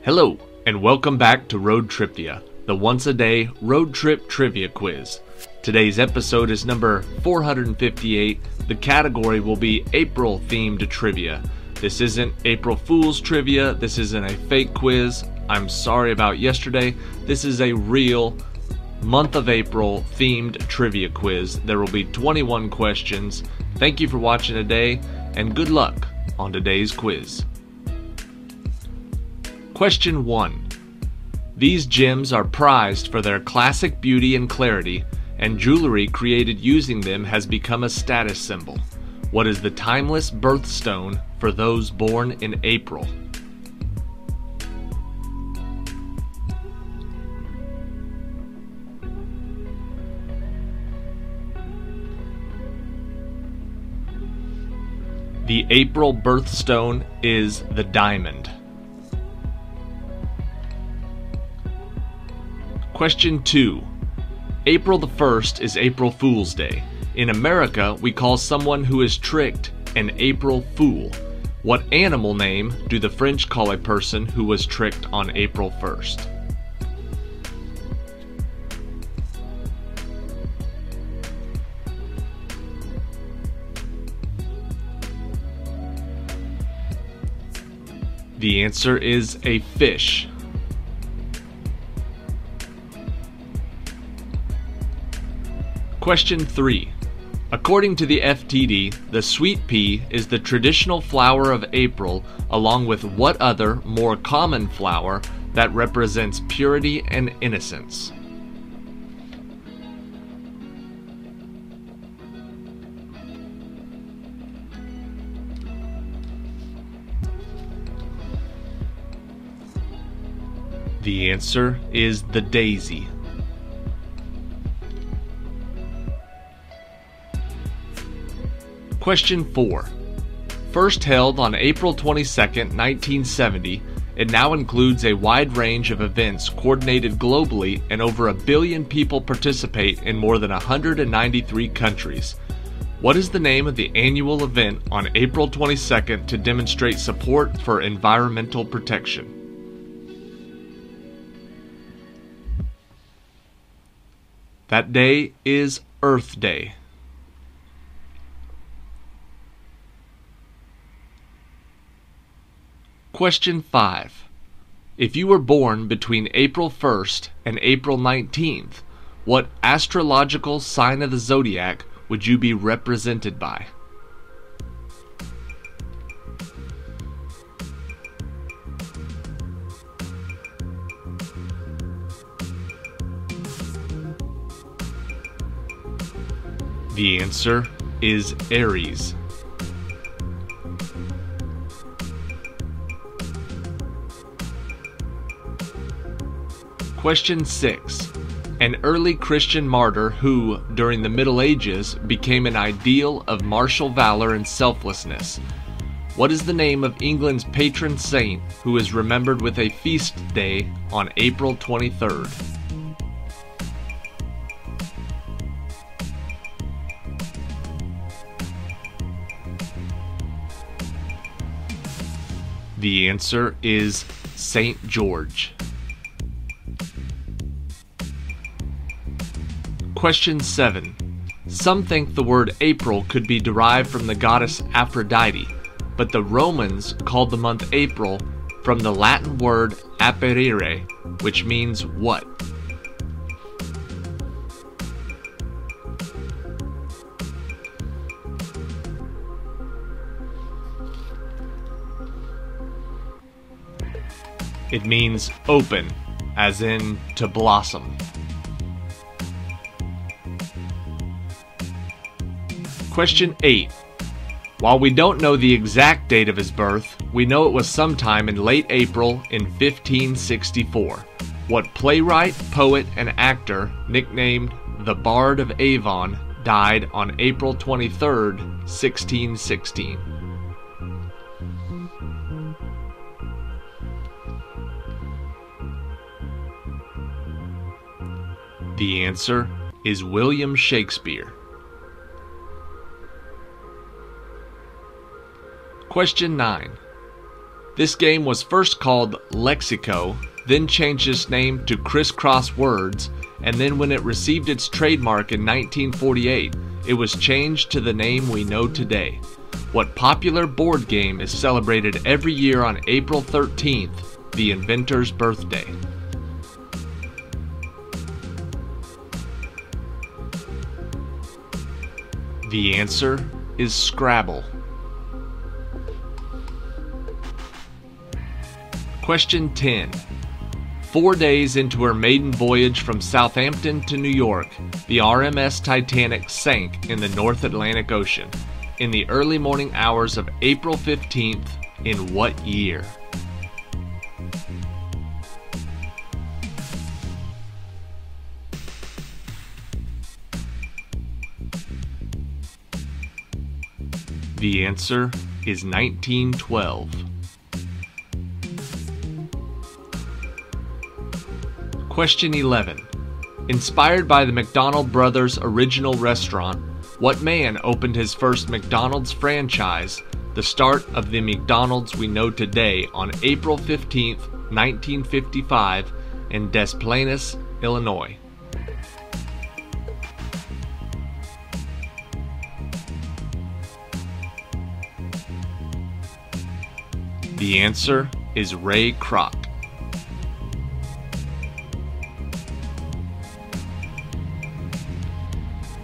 Hello, and welcome back to ROAD TRipVIA, the once-a-day road trip trivia quiz. Today's episode is number 458. The category will be April-themed trivia. This isn't April Fool's trivia. This isn't a fake quiz. I'm sorry about yesterday. This is a real month of April themed trivia quiz. There will be 21 questions. Thank you for watching today, and good luck on today's quiz. Question 1. These gems are prized for their classic beauty and clarity, and jewelry created using them has become a status symbol. What is the timeless birthstone for those born in April? The April birthstone is the diamond. Question 2. April the 1st is April Fool's Day. In America, we call someone who is tricked an April Fool. What animal name do the French call a person who was tricked on April 1st? The answer is a fish. Question 3. According to the FTD, the sweet pea is the traditional flower of April, along with what other, more common flower that represents purity and innocence? The answer is the daisy. Question 4. First held on April 22, 1970, it now includes a wide range of events coordinated globally, and over 1 billion people participate in more than 193 countries. What is the name of the annual event on April 22nd to demonstrate support for environmental protection? That day is Earth Day. Question 5. If you were born between April 1st and April 19th, what astrological sign of the zodiac would you be represented by? The answer is Aries. Question 6. An early Christian martyr who, during the Middle Ages, became an ideal of martial valor and selflessness. What is the name of England's patron saint who is remembered with a feast day on April 23rd? The answer is Saint George. Question 7. Some think the word April could be derived from the goddess Aphrodite, but the Romans called the month April from the Latin word aperire, which means what? It means open, as in to blossom. Question 8. While we don't know the exact date of his birth, we know it was sometime in late April in 1564. What playwright, poet, and actor, nicknamed the Bard of Avon, died on April 23, 1616? The answer is William Shakespeare. Question 9. This game was first called Lexico, then changed its name to Crisscross Words, and then when it received its trademark in 1948, it was changed to the name we know today. What popular board game is celebrated every year on April 13th, the inventor's birthday? The answer is Scrabble. Question 10. 4 days into her maiden voyage from Southampton to New York, the RMS Titanic sank in the North Atlantic Ocean in the early morning hours of April 15th in what year? The answer is 1912. Question 11. Inspired by the McDonald brothers' original restaurant, what man opened his first McDonald's franchise, the start of the McDonald's we know today, on April 15, 1955, in Des Plaines, Illinois? The answer is Ray Kroc.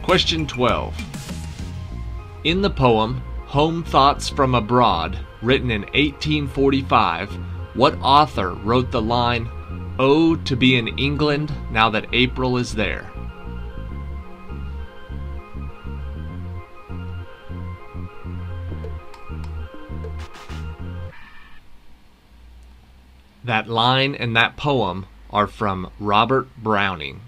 Question 12. In the poem Home Thoughts from Abroad, written in 1845, what author wrote the line, "Oh, to be in England now that April is there"? That line and that poem are from Robert Browning.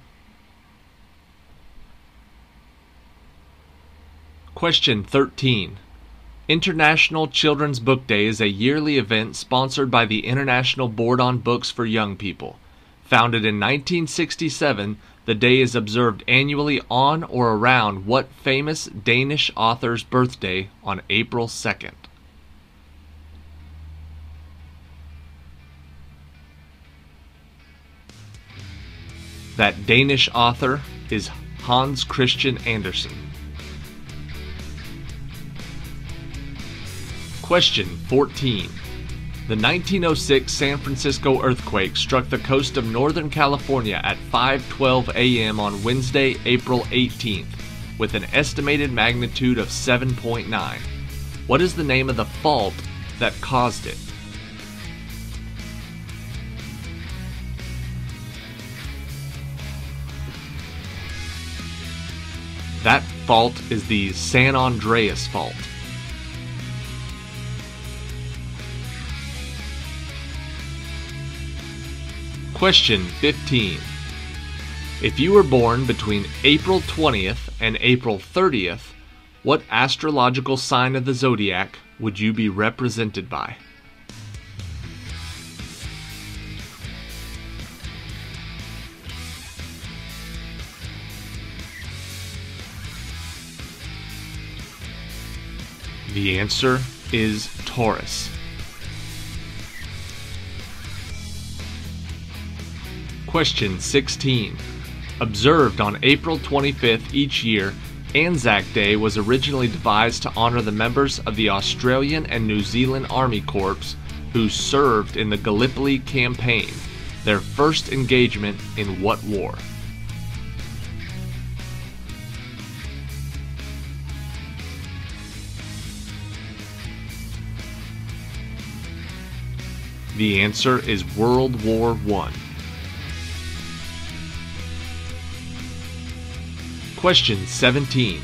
Question 13. International Children's Book Day is a yearly event sponsored by the International Board on Books for Young People. Founded in 1967, the day is observed annually on or around what famous Danish author's birthday on April 2nd? That Danish author is Hans Christian Andersen. Question 14. The 1906 San Francisco earthquake struck the coast of Northern California at 5:12 a.m. on Wednesday, April 18th, with an estimated magnitude of 7.9. What is the name of the fault that caused it? That fault is the San Andreas Fault. Question 15. If you were born between April 20th and April 30th, what astrological sign of the zodiac would you be represented by? The answer is Taurus. Question 16. Observed on April 25th each year, ANZAC Day was originally devised to honor the members of the Australian and New Zealand Army Corps who served in the Gallipoli campaign, their first engagement in what war? The answer is World War I. Question 17.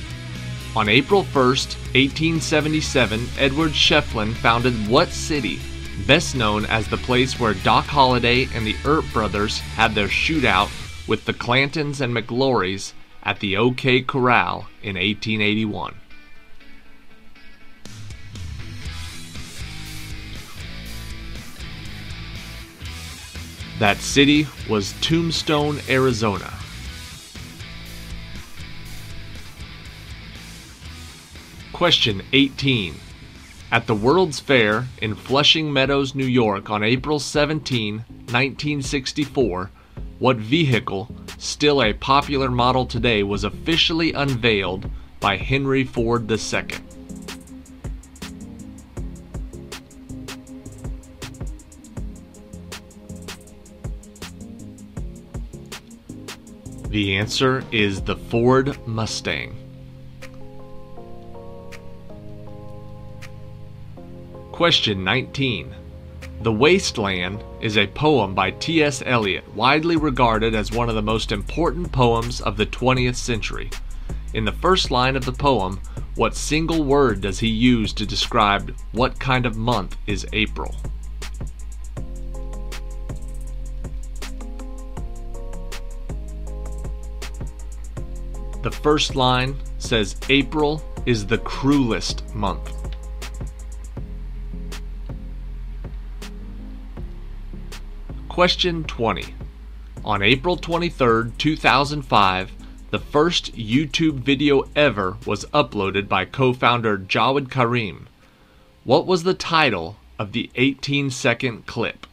On April 1st, 1877, Edward Shefflin founded what city, best known as the place where Doc Holliday and the Earp brothers had their shootout with the Clantons and McGlorys at the OK Corral in 1881? That city was Tombstone, Arizona. Question 18. At the World's Fair in Flushing Meadows, New York on April 17, 1964, what vehicle, still a popular model today, was officially unveiled by Henry Ford II? The answer is the Ford Mustang. Question 19. The Wasteland is a poem by T.S. Eliot, widely regarded as one of the most important poems of the 20th century. In the first line of the poem, what single word does he use to describe what kind of month is April? The first line says April is the cruelest month. Question 20. On April 23, 2005, the first YouTube video ever was uploaded by co-founder Jawed Karim. What was the title of the 18-second clip?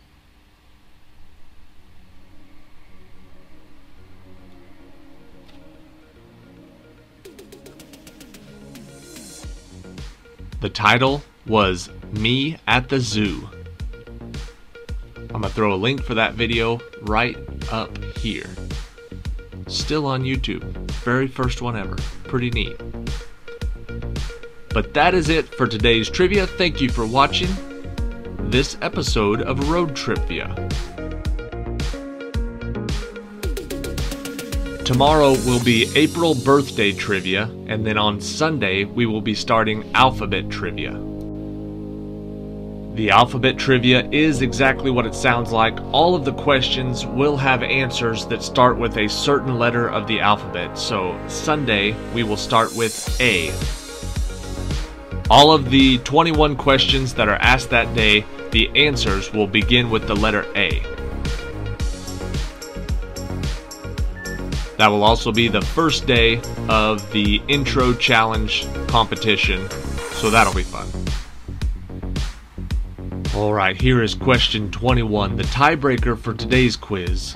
The title was Me at the Zoo. I'm going to throw a link for that video right up here. Still on YouTube. Very first one ever. Pretty neat. But that is it for today's trivia. Thank you for watching this episode of Road TRipVIA. Tomorrow will be April birthday trivia, and then on Sunday we will be starting alphabet trivia. The alphabet trivia is exactly what it sounds like. All of the questions will have answers that start with a certain letter of the alphabet. So Sunday we will start with A. All of the 21 questions that are asked that day, the answers will begin with the letter A. That will also be the first day of the intro challenge competition, so that'll be fun. Alright, here is question 21, the tiebreaker for today's quiz.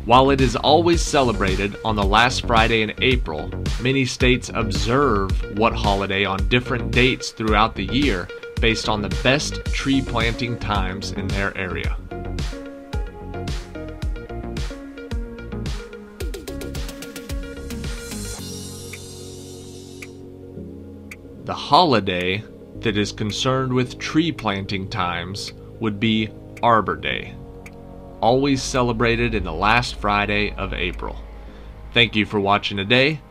While it is always celebrated on the last Friday in April, many states observe what holiday on different dates throughout the year based on the best tree planting times in their area. The holiday that is concerned with tree planting times would be Arbor Day, always celebrated in the last Friday of April. Thank you for watching today.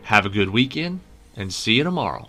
Have a good weekend, and see you tomorrow.